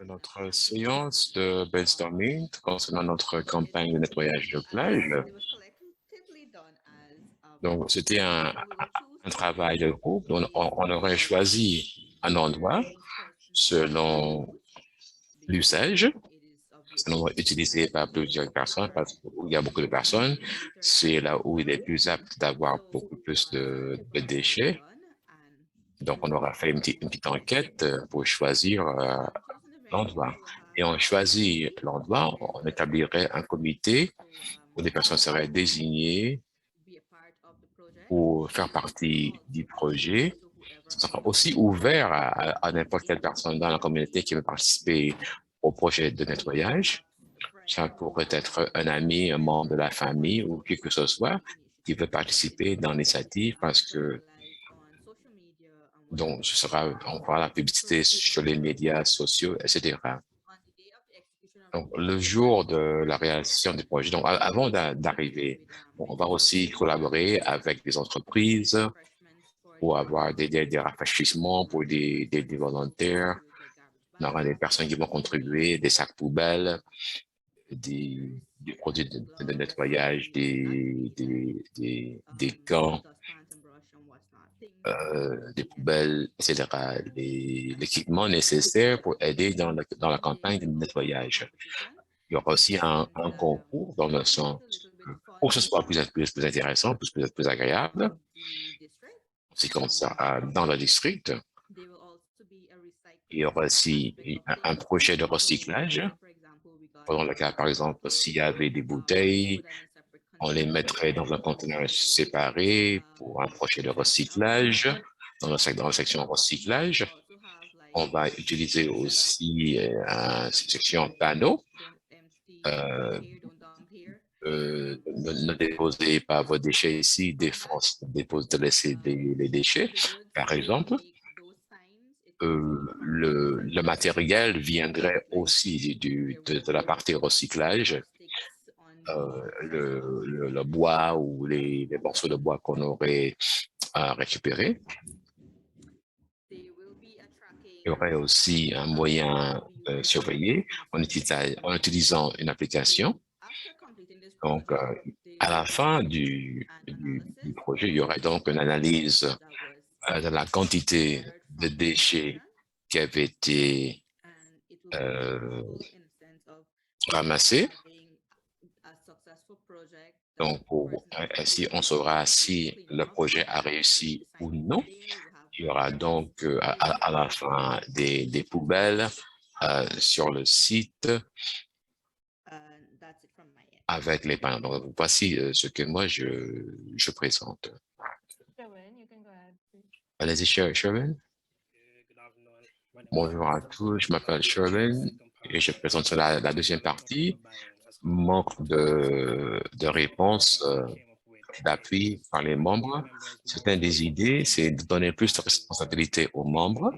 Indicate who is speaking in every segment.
Speaker 1: Notre séance de brainstorming concernant notre campagne de nettoyage de plage. Donc, c'était un travail de groupe. On aurait choisi un endroit selon l'usage, un endroit utilisé par plusieurs personnes, parce qu'il y a beaucoup de personnes. C'est là où il est plus apte d'avoir beaucoup plus de déchets. Donc, on aura fait une petite enquête pour choisir l'endroit. Et on choisit l'endroit, on établirait un comité où des personnes seraient désignées pour faire partie du projet. Ça sera aussi ouvert à n'importe quelle personne dans la communauté qui veut participer au projet de nettoyage. Ça pourrait être un ami, un membre de la famille ou qui que ce soit qui veut participer dans l'initiative parce que donc on fera la publicité sur les médias sociaux, etc. Donc, le jour de la réalisation du projet, donc avant d'arriver, on va aussi collaborer avec des entreprises pour avoir des rafraîchissements pour des volontaires. On aura des personnes qui vont contribuer, des sacs poubelles, des produits de nettoyage, des gants, des poubelles, etc. L'équipement nécessaire pour aider dans la campagne de nettoyage. Il y aura aussi un concours dans le sens que pour que ce soit plus intéressant, plus agréable, c'est comme ça, dans le district, il y aura aussi un projet de recyclage. Pendant le cas, par exemple, s'il y avait des bouteilles, on les mettrait dans un conteneur séparé pour un projet de recyclage, dans la section recyclage. On va utiliser aussi une section panneau. Ne déposez pas vos déchets ici, de laisser les déchets. Par exemple, le matériel viendrait aussi de la partie recyclage, le bois ou les morceaux de bois qu'on aurait récupérés. Il y aurait aussi un moyen surveillé en utilisant une application. Donc, à la fin du projet, il y aurait donc une analyse de la quantité de déchets qui avaient été ramassés. Donc, ainsi, on saura si le projet a réussi ou non. Il y aura donc à la fin des poubelles sur le site avec les panneaux. Donc, voici ce que moi je présente. Allez-y, Sherwin. Bonjour à tous, je m'appelle Sherwin et je présente la deuxième partie, manque de réponse d'appui par les membres. Certaines des idées, c'est de donner plus de responsabilité aux membres.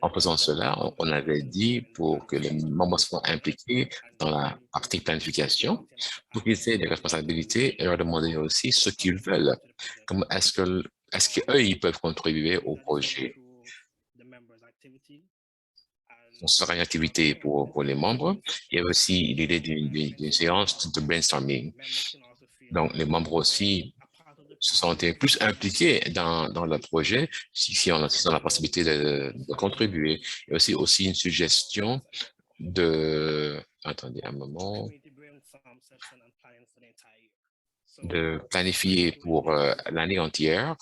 Speaker 1: En faisant cela, on avait dit pour que les membres soient impliqués dans la partie planification, pour qu'ils aient des responsabilités et leur demander aussi ce qu'ils veulent. Comment est-ce qu'eux, ils peuvent contribuer au projet? On sera une activité pour les membres. Il y a aussi l'idée d'une séance de brainstorming. Donc, les membres aussi se sentaient plus impliqués dans le projet si on a la possibilité de contribuer. Il y a aussi une suggestion attendez un moment, de planifier pour l'année entière.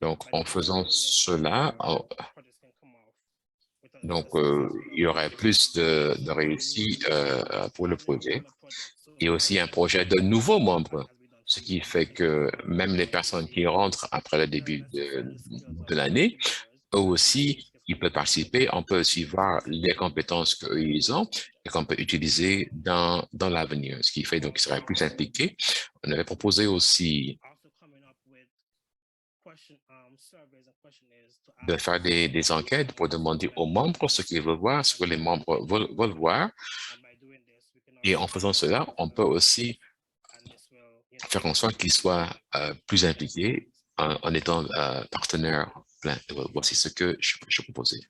Speaker 1: Donc, en faisant cela, donc, il y aurait plus de réussite pour le projet et aussi un projet de nouveaux membres, ce qui fait que même les personnes qui rentrent après le début de l'année, eux aussi, ils peuvent participer. On peut aussi voir les compétences qu'ils ont et qu'on peut utiliser dans l'avenir, ce qui fait donc qu'ils seraient plus impliqués. On avait proposé aussi de faire des enquêtes pour demander aux membres ce qu'ils veulent voir, ce que les membres veulent voir. Et en faisant cela, on peut aussi faire en sorte qu'ils soient plus impliqués en étant partenaires pleins. Voici ce que je proposais.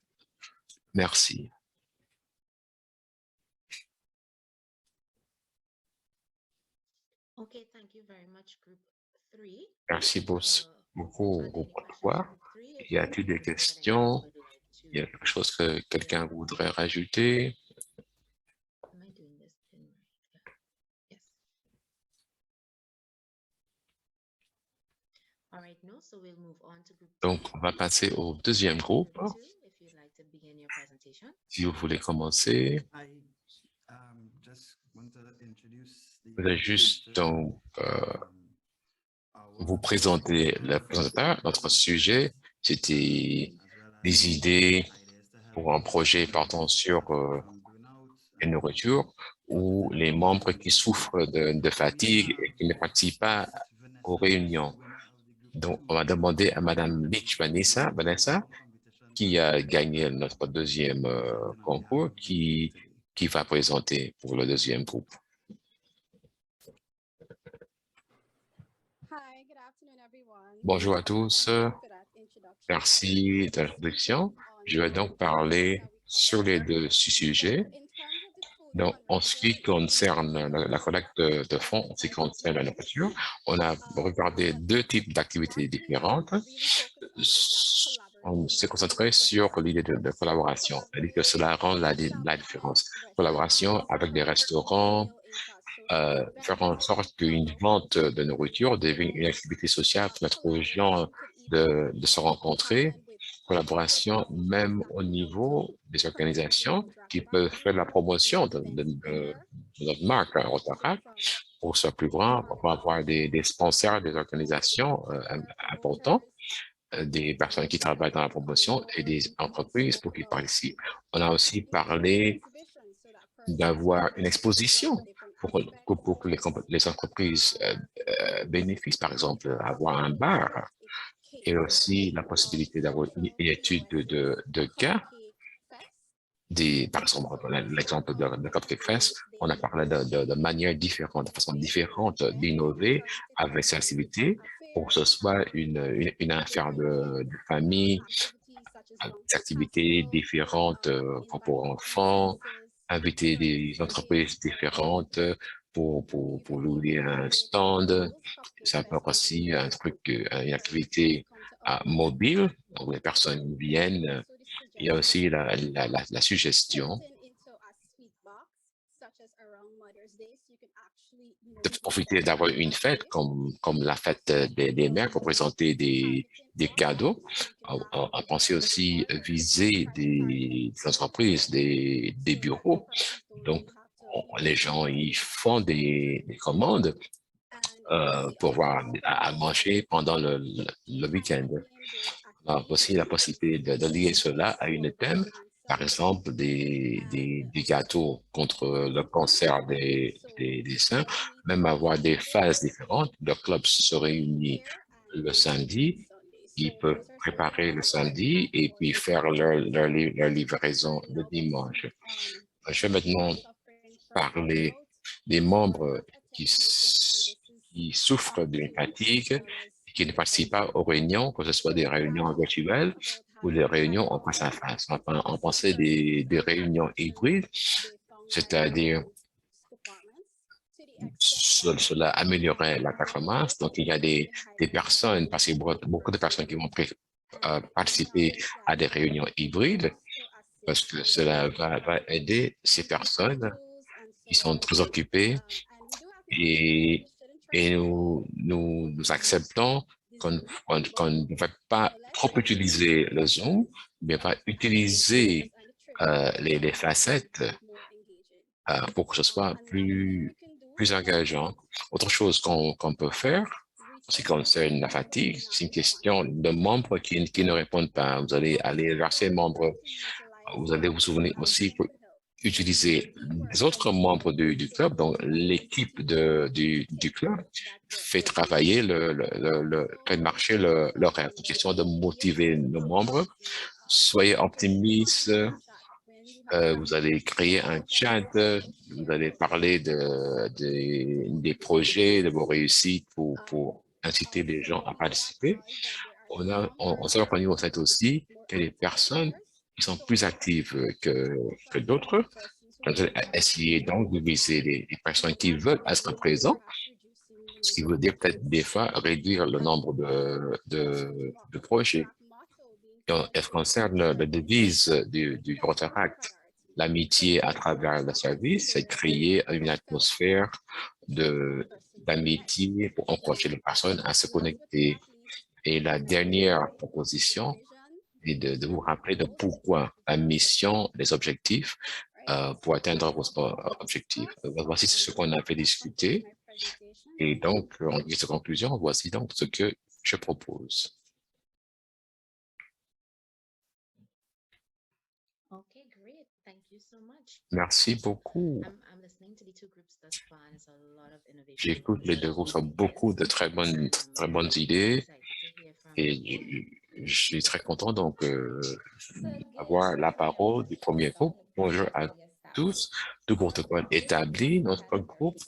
Speaker 1: Merci. Merci beaucoup, groupe 3. Y a-t-il des questions? Il y a quelque chose que quelqu'un voudrait rajouter? Donc, on va passer au deuxième groupe. Si vous voulez commencer, je vais juste donc vous présenter le présentateur. Notre sujet, c'était des idées pour un projet portant sur la nourriture ou les membres qui souffrent de fatigue et qui ne participent pas aux réunions. Donc, on va demander à Madame Litch Vanessa, qui a gagné notre deuxième concours, qui va présenter pour le deuxième groupe. Bonjour à tous. Merci de l'introduction. Je vais donc parler sur les deux sujets. Donc, en ce qui concerne la collecte de fonds, en ce qui concerne la nourriture, on a regardé deux types d'activités différentes. On s'est concentré sur l'idée de collaboration, et que cela rend la différence. Collaboration avec des restaurants, faire en sorte qu'une vente de nourriture devienne une activité sociale, permettre aux gens de se rencontrer, collaboration même au niveau des organisations qui peuvent faire la promotion de notre marque Rotaract pour que ce soit plus grand, pour avoir des sponsors des organisations importantes, des personnes qui travaillent dans la promotion et des entreprises pour qu'ils participent. On a aussi parlé d'avoir une exposition pour que les entreprises bénéficient, par exemple, avoir un bar et aussi la possibilité d'avoir une étude de cas. Par exemple, l'exemple de Cupcake Fest, on a parlé de manière différente, de façon différente d'innover avec cette activité pour que ce soit une affaire de famille, des activités différentes pour enfants, inviter des entreprises différentes pour louer un stand. Ça peut être aussi un truc, une activité mobile où les personnes viennent. Il y a aussi la suggestion de profiter d'avoir une fête comme la fête des mères pour présenter des cadeaux. On pensait aussi viser des entreprises, des bureaux. Donc, les gens, ils font des commandes pour avoir à manger pendant le week-end. On a aussi la possibilité de lier cela à une thème, par exemple des gâteaux contre le cancer des seins, même avoir des phases différentes. Le club se réunit le samedi, ils peuvent préparer le samedi et puis faire leur livraison le dimanche. Je vais maintenant parler des membres qui souffrent d'une fatigue et qui ne participent pas aux réunions, que ce soit des réunions virtuelles ou des réunions en face à face. On pensait des réunions hybrides, c'est-à-dire cela améliorerait la performance. Donc, il y a des personnes, parce qu'il y a beaucoup de personnes qui vont participer à des réunions hybrides, parce que cela va aider ces personnes qui sont très occupées et nous acceptons qu'on ne va pas trop utiliser le Zoom, mais va utiliser les facettes pour que ce soit plus engageant. Autre chose qu'on peut faire, en ce qui concerne la fatigue, c'est une question de membres qui ne répondent pas. Vous allez aller vers ces membres, vous allez vous souvenir aussi utiliser les autres membres du club, donc l'équipe du club, fait travailler fait marcher le rêve. C'est une question de motiver nos membres. Soyez optimistes. Vous allez créer un chat, vous allez parler des projets, de vos réussites pour inciter les gens à participer. On s'est reconnu au fait aussi que les personnes qui sont plus actives que d'autres, essayer donc de viser les personnes qui veulent être présentes Ce qui veut dire peut-être des fois réduire le nombre de projets. Et en ce qui concerne la devise du Rotaract, l'amitié à travers le service, c'est créer une atmosphère d'amitié pour encourager les personnes à se connecter. Et la dernière proposition est de vous rappeler de pourquoi la mission, les objectifs pour atteindre vos objectifs. Voici ce qu'on avait discuté. Et donc, en guise de conclusion, voici donc ce que je propose. Merci beaucoup. J'écoute les deux groupes, ont beaucoup de très bonnes idées et je suis très content donc d'avoir la parole du premier groupe. Bonjour à tous. Tout protocole établi, notre groupe,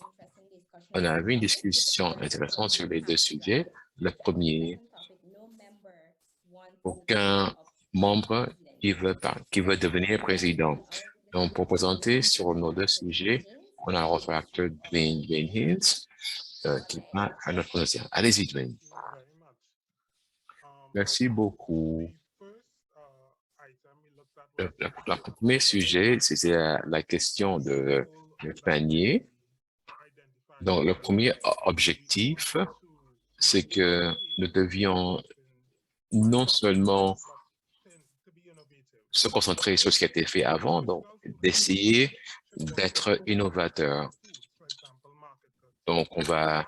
Speaker 1: on a eu une discussion intéressante sur les deux sujets. Le premier, aucun membre qui veut devenir président. Donc, pour présenter sur nos deux sujets, on a notre acteur Dwayne Hills qui va à notre présentation. Allez-y, Dwayne. Merci beaucoup. Le premier sujet, c'était la question du panier. Donc, le premier objectif, c'est que nous devions non seulement se concentrer sur ce qui a été fait avant, donc d'essayer d'être innovateur. Donc, on va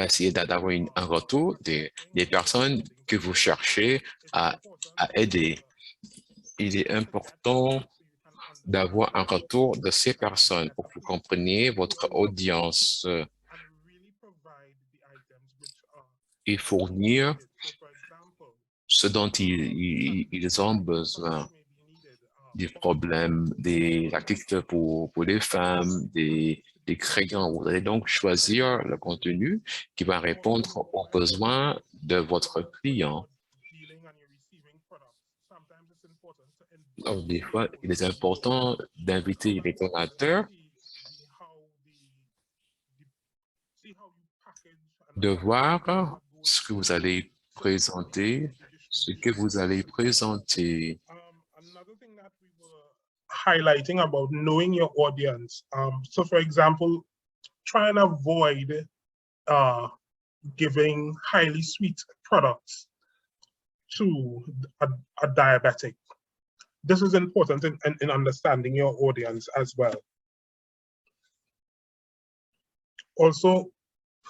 Speaker 1: essayer d'avoir un retour des personnes que vous cherchez à aider. Il est important d'avoir un retour de ces personnes pour que vous compreniez votre audience et fournir ce dont ils ont besoin. Des problèmes, des articles pour les femmes, des crayons. Vous allez donc choisir le contenu qui va répondre aux besoins de votre client. Donc, des fois, il est important d'inviter les donateurs, de voir ce que vous allez présenter,
Speaker 2: Highlighting about knowing your audience. So for example, try and avoid giving highly sweet products to a diabetic. This is important in understanding your audience as well. Also,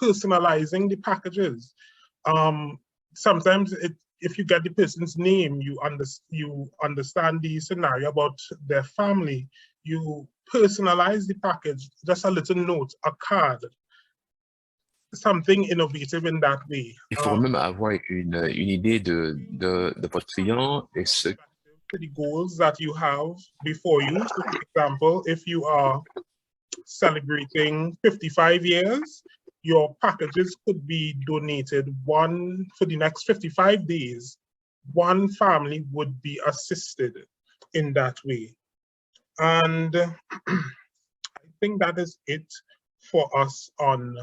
Speaker 2: personalizing the packages. Sometimes if you get the person's name, you understand the scenario about their family, you personalize the package, just a little note, a card, something innovative in that way.
Speaker 1: Il faut même avoir une idée de votre client et
Speaker 2: the goals that you have before you. So for example, if you are celebrating 55 years, your packages could be donated one for the next 55 days. One family would be assisted in that way. And I think that is it for us on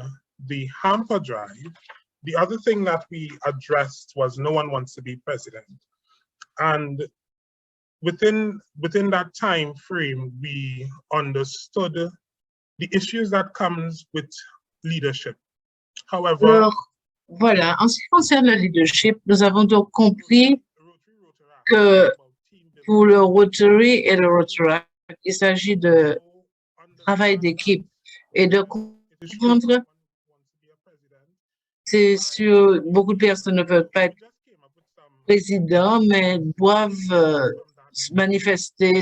Speaker 2: the hamper drive. The other thing that we addressed was no one wants to be president. And within that time frame, we understood the issues that comes with leadership. However,
Speaker 3: alors, voilà, en ce qui concerne le leadership, nous avons donc compris que pour le Rotary et le Rotaract, il s'agit de travail d'équipe et de comprendre, c'est sûr, beaucoup de personnes ne veulent pas être président, mais doivent se manifester.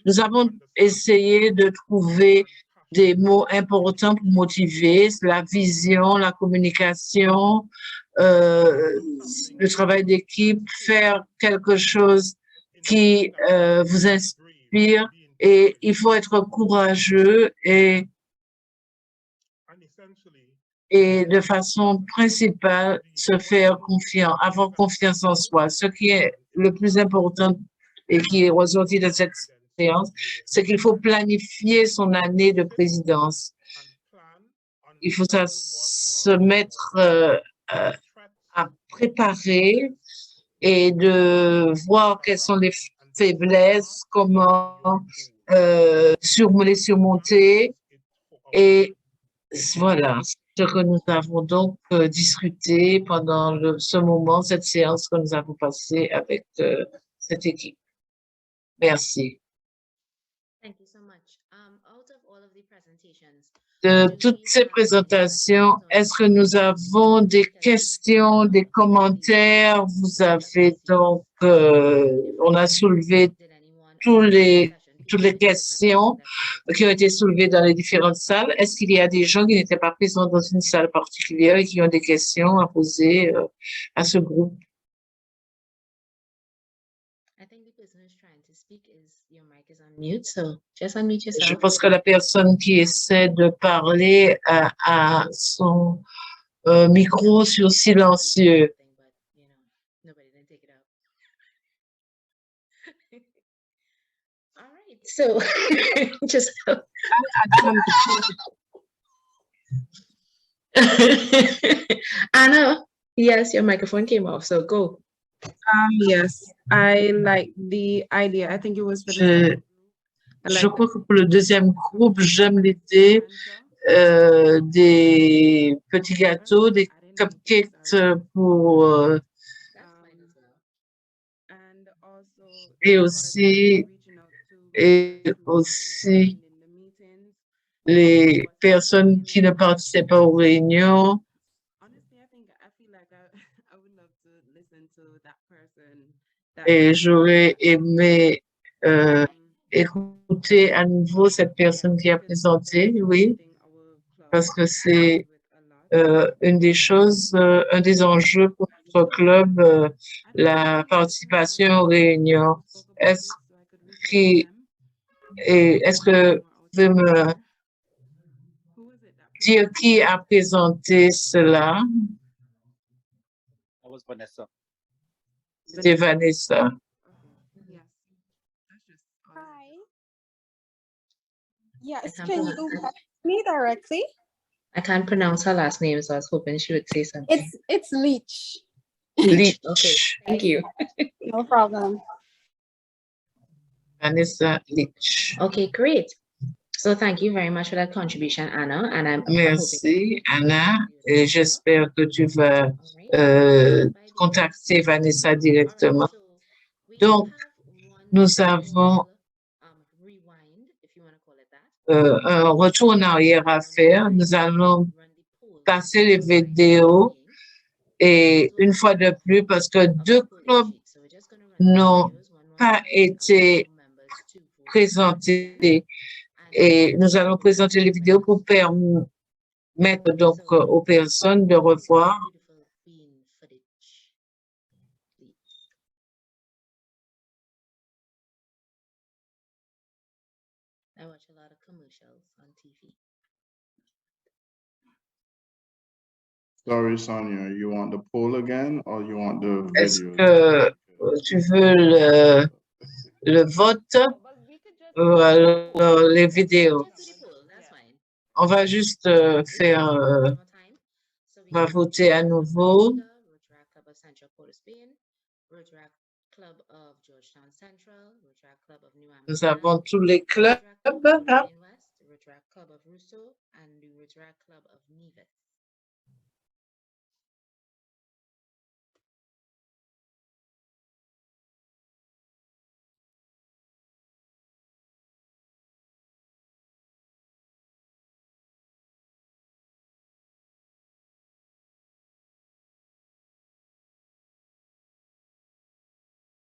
Speaker 3: Nous avons essayé de trouver des mots importants pour motiver, la vision, la communication, le travail d'équipe, faire quelque chose qui vous inspire, et il faut être courageux et de façon principale se faire confiance, avoir confiance en soi. Ce qui est le plus important et qui est ressorti de cette séance, c'est qu'il faut planifier son année de présidence. Il faut se mettre à préparer et de voir quelles sont les faiblesses, comment les surmonter. Et voilà ce que nous avons donc discuté pendant ce moment, cette séance que nous avons passée avec cette équipe. Merci. De toutes ces présentations, est-ce que nous avons des questions, des commentaires? Vous avez donc, on a soulevé toutes les questions qui ont été soulevées dans les différentes salles. Est-ce qu'il y a des gens qui n'étaient pas présents dans une salle particulière et qui ont des questions à poser à ce groupe? Je pense que la personne qui essaie de parler a son micro sur silencieux.
Speaker 4: So, just Anna, yes, your microphone came off, so go.
Speaker 5: Yes, I like the idea. I think it was for
Speaker 3: Je crois que pour le deuxième groupe, j'aime l'idée des petits gâteaux, des cupcakes et aussi les personnes qui ne participaient pas aux réunions. Et j'aurais aimé écouter à nouveau cette personne qui a présenté, oui, parce que c'est une des choses, un des enjeux pour notre club, la participation aux réunions. Est-ce que vous pouvez me dire qui a présenté cela? C'était Vanessa.
Speaker 6: Hi. Yes, can you hear me directly?
Speaker 4: I can't pronounce her last name, so I was hoping she would say something.
Speaker 6: It's Leach.
Speaker 4: Leach. Okay, thank you.
Speaker 6: No problem.
Speaker 3: Vanessa Leach.
Speaker 4: Okay, great. So thank you very much for that contribution, Anna. And
Speaker 3: Merci, Anna. Et j'espère que tu vas contacter Vanessa directement. Donc, nous avons un retour en arrière à faire. Nous allons passer les vidéos et une fois de plus, parce que 2 clubs n'ont pas été présentés et nous allons présenter les vidéos pour permettre donc aux personnes de revoir.
Speaker 4: I watch a lot of commercials on TV.
Speaker 7: Sorry, Sonia, you want the poll again or you want the
Speaker 3: Est-ce
Speaker 7: video?
Speaker 3: que tu veux le vote ou alors les vidéos? On va juste faire, on va voter à nouveau. Nous avons tous les clubs. Hein?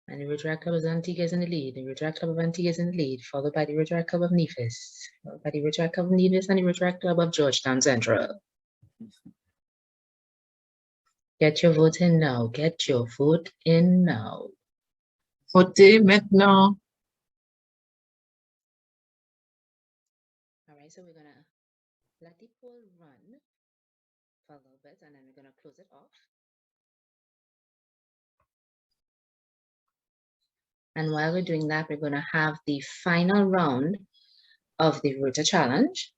Speaker 4: And the Rotaract Club of Antigua is in the lead. The Rotaract Club of Antigua is in the lead, followed by the Rotaract Club of Nevis, followed by the Rotaract Club of Nevis and the Rotaract Club of Georgetown Central. Get your vote in now. Get your vote in now.
Speaker 3: Votez maintenant.
Speaker 4: All right, so we're going to let the poll run for a little bit, and then we're going to close it off. And while we're doing that, we're going to have the final round of the Rota Challenge.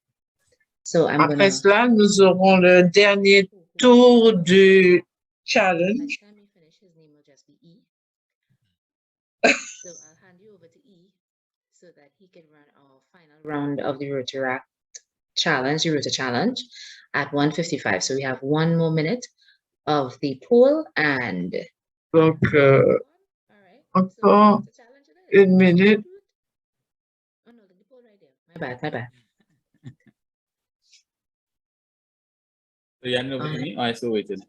Speaker 4: So I'm
Speaker 3: Après cela, nous aurons le dernier tour du challenge.
Speaker 4: By the time we finish, his name will just be E. So I'll hand you over to E so that he can run our final round of the Rotaract Challenge, the Rota Challenge, at 1:55. So we have 1 more minute of the poll and
Speaker 3: Donc, encore
Speaker 4: Rota Challenge it is.
Speaker 3: 1 minute.
Speaker 4: Oh no, the poll right there. My bad.
Speaker 8: So you hand over to me? Oh, I still waited.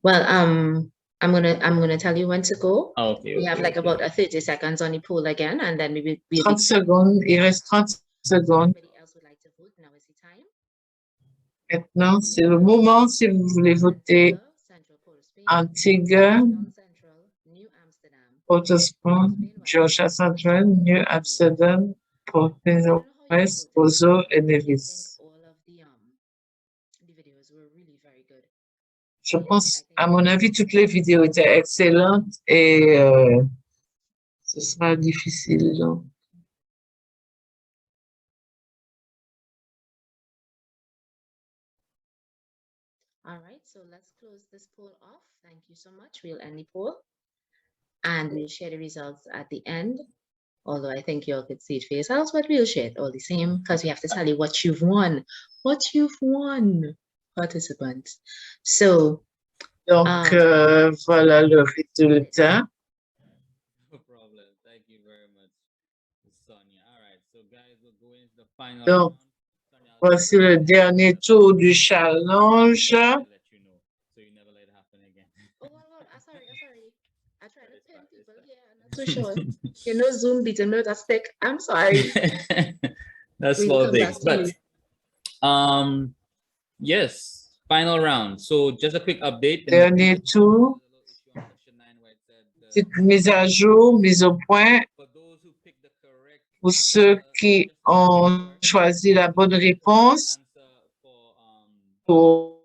Speaker 4: Well, I'm gonna tell you when to go.
Speaker 8: Oh, okay.
Speaker 4: We have like about 30 seconds on the poll again, and then we'll
Speaker 3: 30 secondes, il reste 30 secondes.
Speaker 4: Anybody else would like to vote? Now is the time.
Speaker 3: Maintenant, c'est le moment si vous voulez voter Antigua,
Speaker 4: Central, New Amsterdam.
Speaker 3: Port-au-Prince, Georgia Central, New Amsterdam, Port-au-Prince, Ozo et Nevis.
Speaker 4: All of the videos were really very good.
Speaker 3: Je pense, à mon avis, toutes les vidéos étaient excellentes et ce sera difficile. Donc.
Speaker 4: All right, so let's close this poll off. Thank you so much. We'll end the poll and we'll share the results at the end. Although I think you all could see it for yourselves, but we'll share it all the same because we have to tell you what you've won. What you've won, participants. So,
Speaker 3: donc, voilà le résultat.
Speaker 8: No problem. Thank you very much, Sonia. All right, so guys, we'll go into the final
Speaker 3: Donc,
Speaker 8: round. Sonia,
Speaker 3: voici le dernier tour du challenge.
Speaker 8: I'll let you know, so you never let it happen again.
Speaker 4: oh, sorry. I tried to pin people here. I'm not too sure. You know, Zoom beating me with a stick. I'm sorry.
Speaker 8: That's
Speaker 4: We'll
Speaker 8: small
Speaker 4: come back
Speaker 8: things,
Speaker 4: to
Speaker 8: but yes, final round. So just a quick update.
Speaker 3: Dernier tour. Petite mise à jour, mise au point. Pour ceux qui ont choisi la bonne réponse pour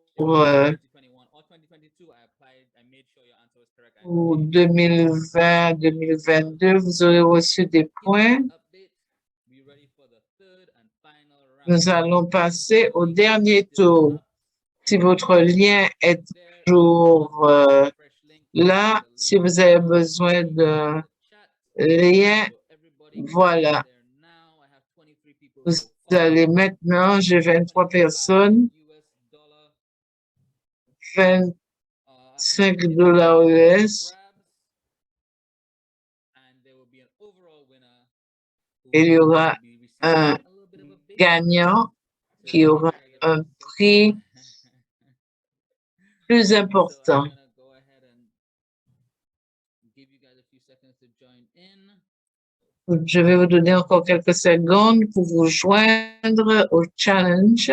Speaker 3: 2020-2022, vous aurez reçu des points. Nous allons passer au dernier tour. Si votre lien est toujours là, si vous avez besoin de lien, voilà. Vous allez maintenant, j'ai 23 personnes, 25 $ US. Il y aura un gagnant qui aura un prix plus important. Je vais vous donner encore quelques secondes pour vous joindre au challenge.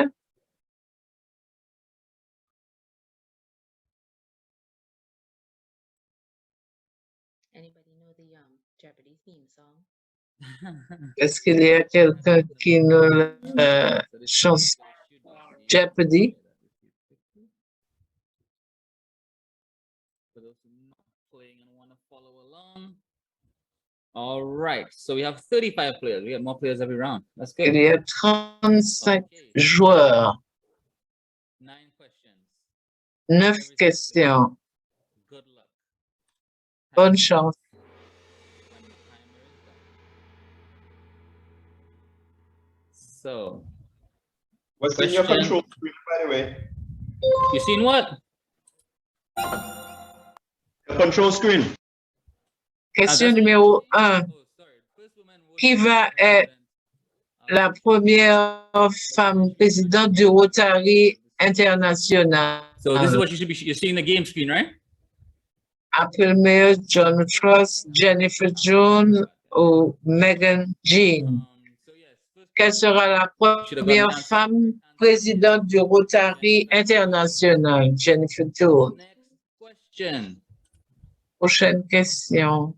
Speaker 4: Anybody know the Jeopardy theme song?
Speaker 3: Est-ce qu'il y a quelqu'un qui nous chante Jeopardy?
Speaker 8: All right, so we have 35 players. We have more players every round. That's good.
Speaker 3: Il y a 35 joueurs. 9 questions. Bonne chance.
Speaker 8: So,
Speaker 9: what's in your control screen, by the way?
Speaker 8: You seen what?
Speaker 9: The control screen.
Speaker 3: Question numéro 1. Qui va être la première femme présidente du Rotary International?
Speaker 8: So this is what you should be. You're seeing the game screen, right?
Speaker 3: Après le meilleur, John Truss, Jennifer Jones ou Megan Jean. Quelle sera la première femme présidente du Rotary International? Jennifer Jones.
Speaker 8: Next question.
Speaker 3: Prochaine question.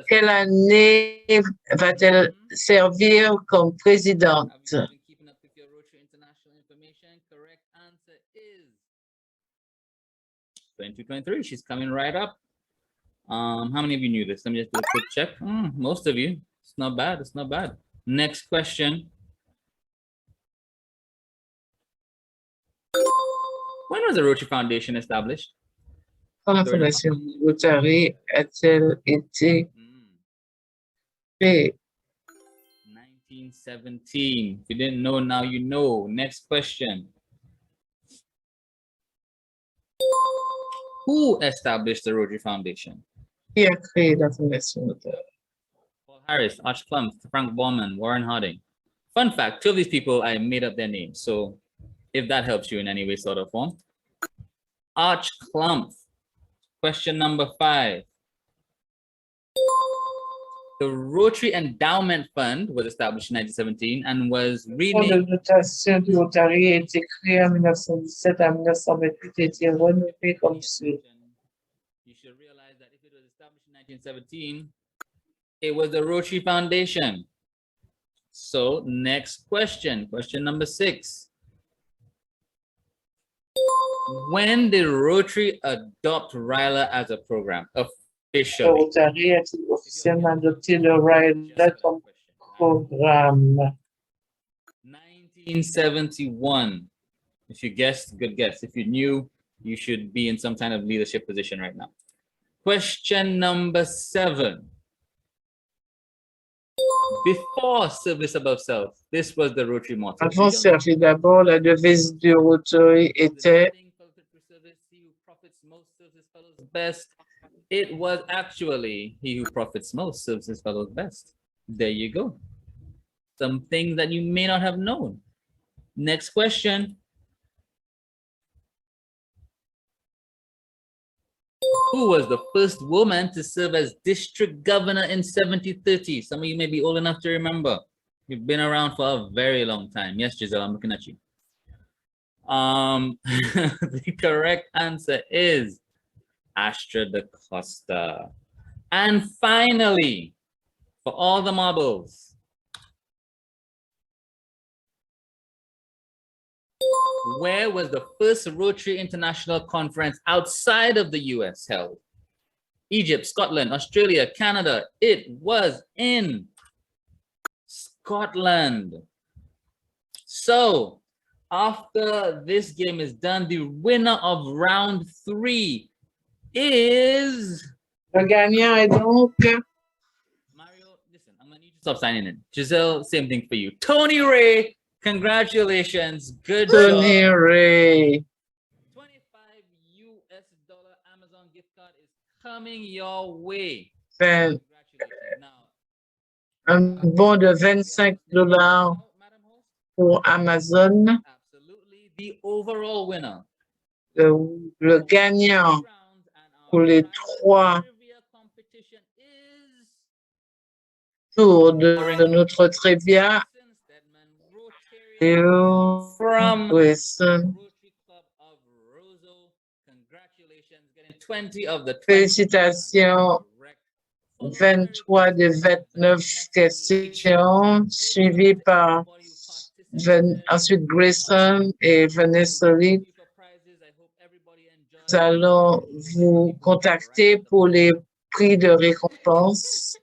Speaker 3: Quelle année va-t-elle servir comme présidente?
Speaker 8: 22-23. She's coming right up. How many of you knew this? Let me just do a quick check. Most of you. It's not bad. It's not bad. Next question. When was the Rotary Foundation established?
Speaker 3: Quand la Fondation Rotary a-t-elle été créée?
Speaker 8: 1917. If you didn't know, now you know. Next question. Who established the Rotary Foundation?
Speaker 3: Qui a créé la Fondation Rotary?
Speaker 8: Paul Harris, Arch Plum, Frank Baumann, Warren Harding. Fun fact, 2 of these people, I made up their names. So if that helps you in any way, sort of form. Arch Clump. Question number 5. The Rotary Endowment Fund was established in 1917 and was
Speaker 3: Le Fonds de
Speaker 8: renamed.
Speaker 3: dotation du Rotary a été créé en 1917 à 1928 et été renommé comme suit.
Speaker 8: You should realize that if it was established in 1917, it was the Rotary Foundation. So next question, question number 6. When did Rotary adopt RILA as a program
Speaker 3: Le
Speaker 8: officially?
Speaker 3: Rotary a-t-il officiellement adopté le RILA comme programme?
Speaker 8: 1971. If you guessed, good guess. If you knew, you should be in some kind of leadership position right now. Question number 7. Before service above self, this was the Rotary motto.
Speaker 3: Avant servir d'abord, la devise du Rotary était
Speaker 8: Best. It was actually he who profits most serves his fellows best. There you go. Some things that you may not have known. Next question. Who was the first woman to serve as district governor in 1730? Some of you may be old enough to remember. You've been around for a very long time. Yes, Giselle, I'm looking at you. The correct answer is Astra da Costa. And finally, for all the marbles, where was the first Rotary International Conference outside of the US held? Egypt, Scotland, Australia, Canada. It was in Scotland. So after this game is done, the winner of round 3 is
Speaker 3: le gagnant est donc
Speaker 8: Mario. Listen, I'm gonna need you to stop signing in. Giselle, same thing for you. Tony Ray, congratulations. Good
Speaker 3: Tony
Speaker 8: job.
Speaker 3: Ray.
Speaker 8: $25 Amazon gift card is coming your way.
Speaker 3: Fait
Speaker 8: Congratulations. Now,
Speaker 3: un bon de $25
Speaker 8: Madam Host,
Speaker 3: pour Amazon.
Speaker 8: absolutely the overall winner.
Speaker 3: Le gagnant
Speaker 8: Rounds and our
Speaker 3: pour les
Speaker 8: RILA
Speaker 3: 3
Speaker 8: trivia competition is
Speaker 3: tours de notre trivia.
Speaker 8: Stedman, Rotarian from
Speaker 3: Wilson.
Speaker 8: Rotary Club of Roseau. Congratulations, getting 20 of the 20
Speaker 3: Félicitations.
Speaker 8: correct.
Speaker 3: 23 des 29 questions, suivies par ensuite Grayson et Vanessa Lee. Nous allons vous contacter pour les prix de récompense.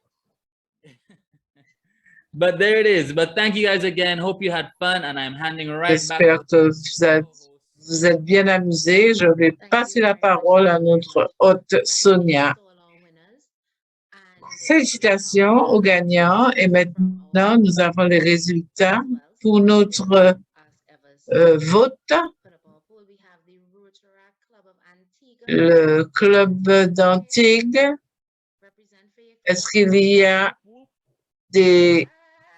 Speaker 8: But there it is. But thank you guys again. Hope you had fun, and I'm handing right back.
Speaker 3: J'espère que vous êtes bien amusés. Je vais passer la parole à notre hôte Sonia. Félicitations aux gagnants. Et maintenant, nous avons les résultats pour notre vote. Le club d'Antigues. Est-ce qu'il y a des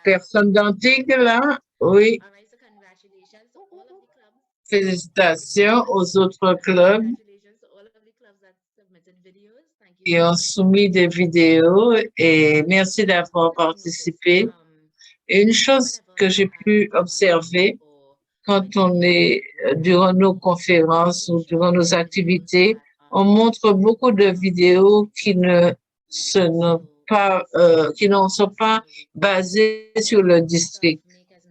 Speaker 3: personnes d'Antigues là? Oui. Félicitations aux autres clubs qui ont soumis des vidéos et merci d'avoir participé. Et une chose que j'ai pu observer quand on est durant nos conférences ou durant nos activités, on montre beaucoup de vidéos qui ne sont pas basées sur le district.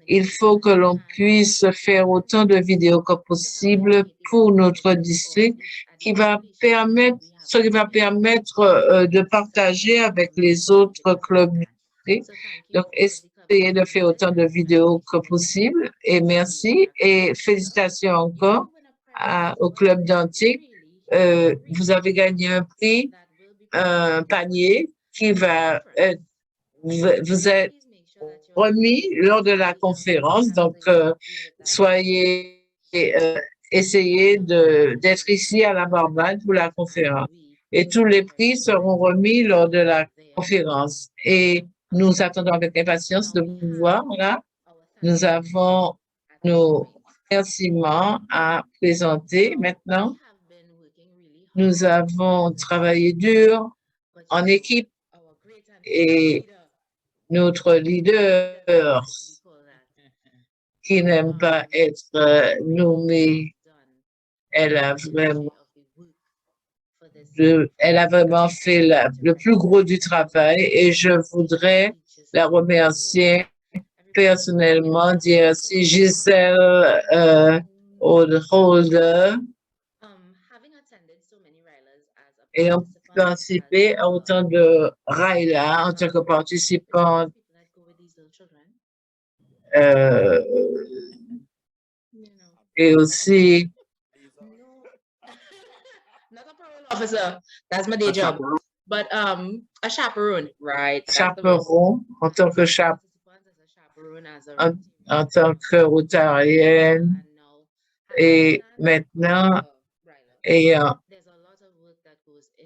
Speaker 3: il faut que l'on puisse faire autant de vidéos que possible pour notre district ce qui va permettre de partager avec les autres clubs du district. Donc, essayez de faire autant de vidéos que possible et merci et félicitations encore au club d'Antique. Vous avez gagné un prix, un panier qui va être, vous êtes remis lors de la conférence. Donc, essayez d'être ici à la Barbade pour la conférence. Et tous les prix seront remis lors de la conférence. Et nous attendons avec impatience de vous voir là. Nous avons nos remerciements à présenter maintenant. Nous avons travaillé dur en équipe et notre leader qui n'aime pas être nommée, elle a vraiment fait le plus gros du travail et je voudrais la remercier personnellement, dire merci Gisèle Holder et participer à autant de RAILA en tant que participant et aussi
Speaker 4: not a parole officer, that's my day job, but a chaperone, right?
Speaker 3: chaperon en tant que en tant que rotarienne et maintenant ayant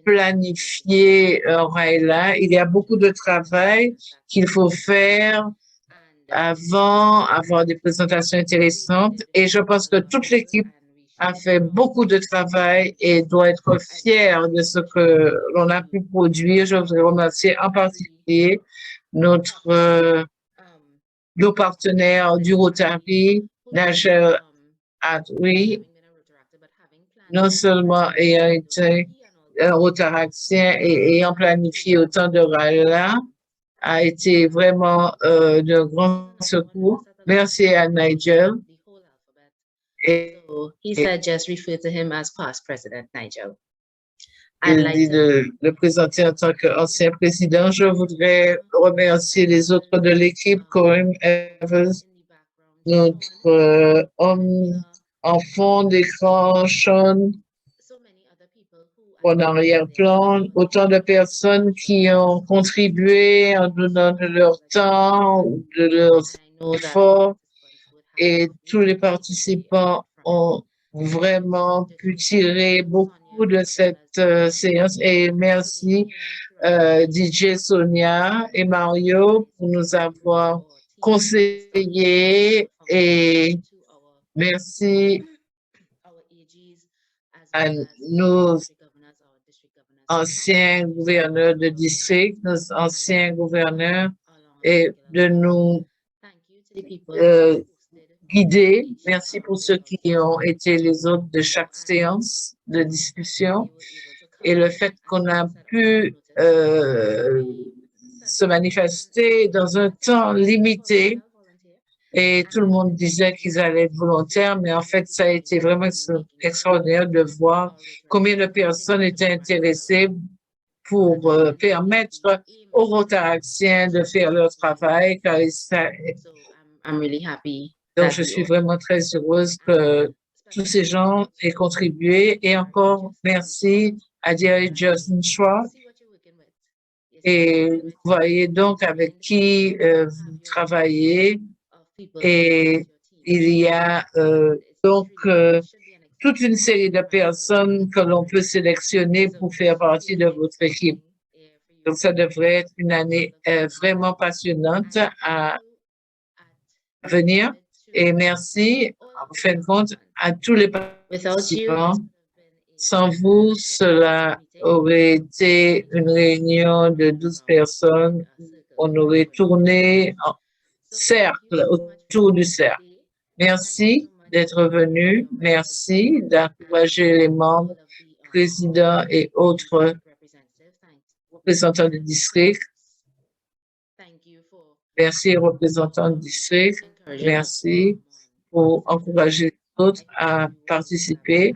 Speaker 3: planifié RAILA, il y a beaucoup de travail qu'il faut faire avant avoir des présentations intéressantes et je pense que toute l'équipe a fait beaucoup de travail et doit être fière de ce que l'on a pu produire. Je voudrais remercier en particulier nos partenaires du Rotary, Nigel Atwi, non seulement ayant été un Rotaractien et ayant planifié autant de RAILA, a été vraiment de grand secours. Merci à Nigel.
Speaker 4: He said just refer to him as past president, Nigel.
Speaker 3: Il dit de le présenter en tant qu'ancien président. Je voudrais remercier les autres de l'équipe, Corinne Evans, notre homme en fond d'écran, Sean, en arrière-plan, autant de personnes qui ont contribué en donnant de leur temps, de leurs efforts, et tous les participants ont vraiment pu tirer beaucoup de cette séance. Et merci DJ Sonia et Mario pour nous avoir conseillés et merci à nos anciens gouverneurs de district, nos anciens gouverneurs et de nous guider. Merci pour ceux qui ont été les hôtes de chaque séance de discussion et le fait qu'on a pu se manifester dans un temps limité et tout le monde disait qu'ils allaient être volontaires, mais en fait, ça a été vraiment extraordinaire de voir combien de personnes étaient intéressées pour permettre aux Rotaractiens de faire leur travail, car
Speaker 4: I'm really happy.
Speaker 3: Donc, je suis vraiment très heureuse que tous ces gens aient contribué et encore merci à Jerry Justin Schwartz. Et vous voyez donc avec qui vous travaillez et il y a donc toute une série de personnes que l'on peut sélectionner pour faire partie de votre équipe. Donc, ça devrait être une année vraiment passionnante à venir. Et merci, en fin de compte, à tous les participants. Sans vous, cela aurait été une réunion de 12 personnes. On aurait tourné en cercle, autour du cercle. Merci d'être venu. Merci d'encourager les membres, présidents et autres représentants du district. Merci, représentants du district, Merci pour encourager les autres à participer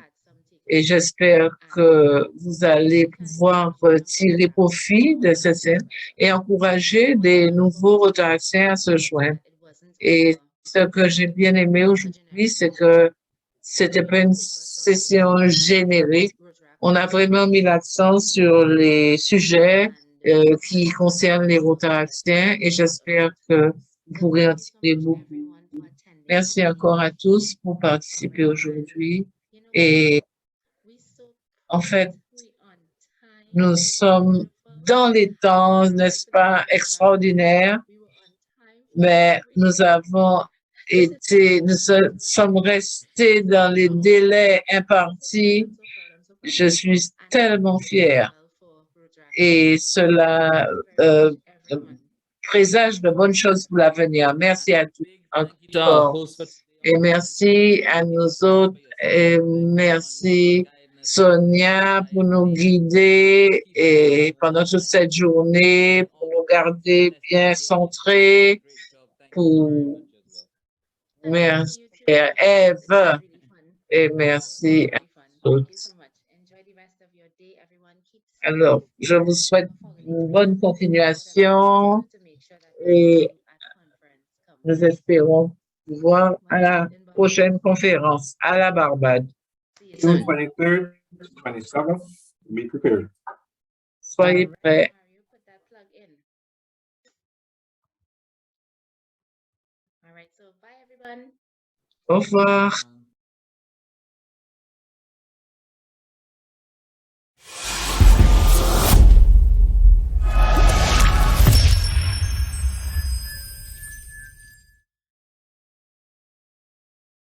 Speaker 3: et j'espère que vous allez pouvoir tirer profit de cette scène et encourager des nouveaux Rotaraciens à se joindre. Et ce que j'ai bien aimé aujourd'hui, c'est que c'était pas une session générique. On a vraiment mis l'accent sur les sujets qui concernent les Rotaraciens et j'espère que vous pourrez en tirer beaucoup. Merci encore à tous pour participer aujourd'hui. Et en fait, nous sommes dans les temps, n'est-ce pas, extraordinaires, mais nous avons été, sommes restés dans les délais impartis. Je suis tellement fière et cela présage de bonnes choses pour l'avenir. Merci à tous encore. Et merci à nous autres. Et merci Sonia pour nous guider et pendant toute cette journée, pour nous garder bien centrés. Pour merci à Eve et merci à tous. Alors, je vous souhaite une bonne continuation et nous espérons vous voir à la prochaine conférence à la Barbade.
Speaker 10: June 23rd, 27th, be prepared.
Speaker 3: Soyez prêts. Au revoir.